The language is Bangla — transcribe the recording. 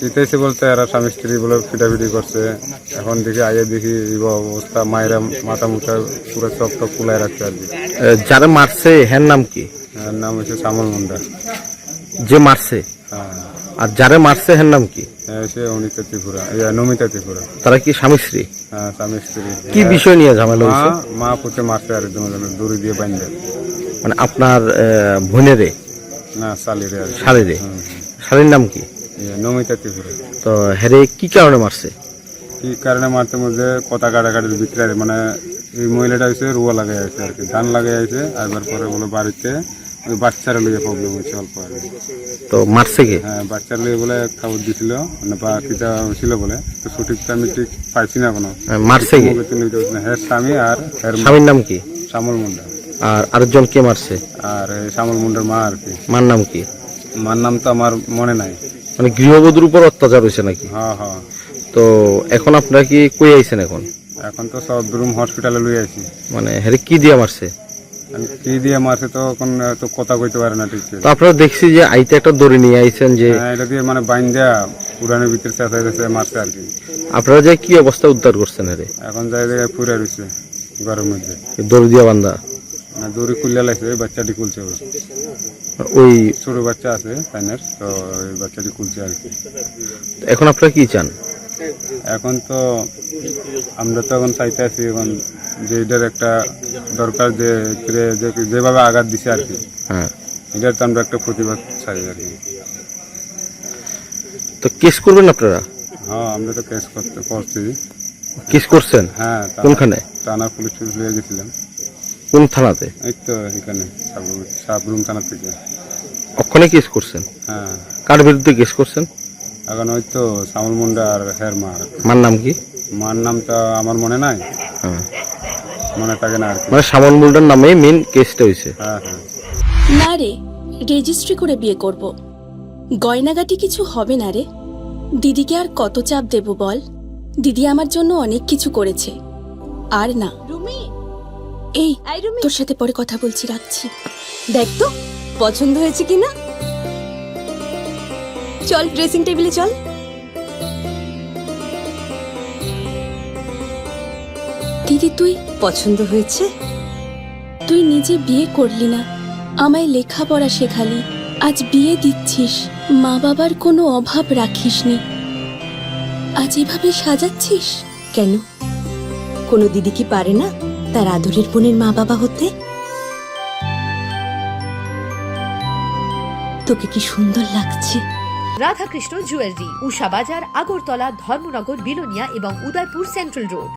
ইতেছে বলতে এরা স্বামী স্ত্রী বলে পিটাপিটি করছে। এখন দেখি আগে দেখি এই অবস্থা, মায়েরা মাথা মুথা পুরো সব টপ ফুলাই রাখছে আর কি। যারা মারছে হ্যার নাম কি? এর নাম হচ্ছে শ্যামল মুন্ডা। যে মারছে? হ্যাঁ। আর যারা মারছে হ্যার নাম কি? সে অনিতা ত্রিপুরা, নমিতা ত্রিপুরা। তারা কি স্বামী স্ত্রী? হ্যাঁ, স্বামী স্ত্রী। কি বিষয় নিয়ে ঝামেলা হয়েছে? মা পুতে মারছে আর দড়ি দিয়ে বাঁধে। মানে আপনার বোনেরে না, শালিরে আর শালিরে? শালির নাম কি? নমিতা ত্রিপুরা। তো হেরে কি কারণে মারছে? কি কারণে মারতে মধ্যে কথা কাটাকাটির ভিতরে, মানে এই মহিলাটা হয়েছে রুয়া লাগাই আছে আর কি, ধান লাগাই আছে। আবার পরে বলে বাড়িতে ওই বাচ্চারা লিয়ে প্রবলেম হয়েছে অল্প আর কি। তো মারছে কে? হ্যাঁ, বাচ্চার লিয়ে বলে খাবার দিছিল, মানে বা কিটা ছিল বলে, তো সঠিকটা আমি ঠিক পাইছি না কোনো। মারছে কে? হ্যাঁ, স্বামী আর স্বামীর নাম কি? শ্যামল মুন্ডা। আর আরেকজন কে মারছে? আর এই শ্যামল মুন্ডার মা আর কি। মার নাম কি? মার নাম তো আমার মনে নাই। মানে গৃহবধূর উপর অত্যাচার হয়েছে নাকি? হ্যাঁ হ্যাঁ। তো এখন আপনারা কি কই আইছেন? এখন তো সব রুম হসপিটালে লই আছি। মানে হেরে কি দিয়ে মারছে? কি দিয়ে মারছে তো এখন তো কথা কইতে পারে না ঠিক। তো আপনারা দেখছি যে আইতে একটা দড়ি নিয়ে আইছেন, যে এটা দিয়ে মানে বাইন দেয়া পুরানের ভিতরে চেঁচাই দিয়েছে, মারছে আর কি। আপনারা যে কি অবস্থা উদ্ধার করছেন হেরে? এখন যাই জায়গায় পুরা রয়েছে ঘরের মধ্যে, দড়ি দিয়ে বান্ধা। মানে দড়ি খুললে লাগছে, বাচ্চাটি খুলছে। ওই ছোট বাচ্চা আছে ফাইনার, তো ওই বাচ্চাটি খুলছে আর কি। এখন আপনারা কি চান? এখন তো আমরা তো এখন চাইতে আছি এখন যে এটার একটা দরকার, যে যেভাবে আঘাত দিছে আর কি। হ্যাঁ, এটার তো আমরা একটা প্রতিবাদ চাই আর কি। তো কেস করবেন আপনারা? হ্যাঁ, আমরা তো কেস করছি। কেস করছেন? হ্যাঁ। কোনখানে? থানা পুলিশ লিয়ে গেছিলাম। কোন থানাতে? এই তো এখানে সাবরুম থানা থেকে। ওখানে কেস করছেন? হ্যাঁ। কার বিরুদ্ধে কেস করছেন? এখন ওই তো শ্যামল মুন্ডা আর হের মা। মার নাম কি? মার নাম তো আমার মনে নাই। হ্যাঁ, মনে থাকে না আর কি। মানে শ্যামল মুন্ডার নামে মেন কেসটা হয়েছে? হ্যাঁ হ্যাঁ। না রে, রেজিস্ট্রি করে বিয়ে করব। গয়নাগাটি কিছু হবে না রে। দিদিকে আর কত চাপ দেব বল? দিদি আমার জন্য অনেক কিছু করেছে। আর না। এই তোর সাথে পরে কথা বলছি, রাখছি। দেখ তো পছন্দ হয়েছে কিনা। চল ড্রেসিং টেবিলে চল। দিদি তুই পছন্দ হয়েছে? তুই নিজে বিয়ে করলি না, আমায় লেখাপড়া শেখালি, আজ বিয়ে দিচ্ছিস, মা বাবার কোনো অভাব রাখিসনি, আজ এভাবে সাজাচ্ছিস কেন? কোনো দিদি কি পারে না তার আদরের বোনের মা বাবা হতে? তোকে কি সুন্দর লাগছে। রাধাকৃষ্ণ জুয়েলারি, উষা বাজার, আগরতলা, ধর্মনগর, বিলোনিয়া এবং উদয়পুর সেন্ট্রাল রোড।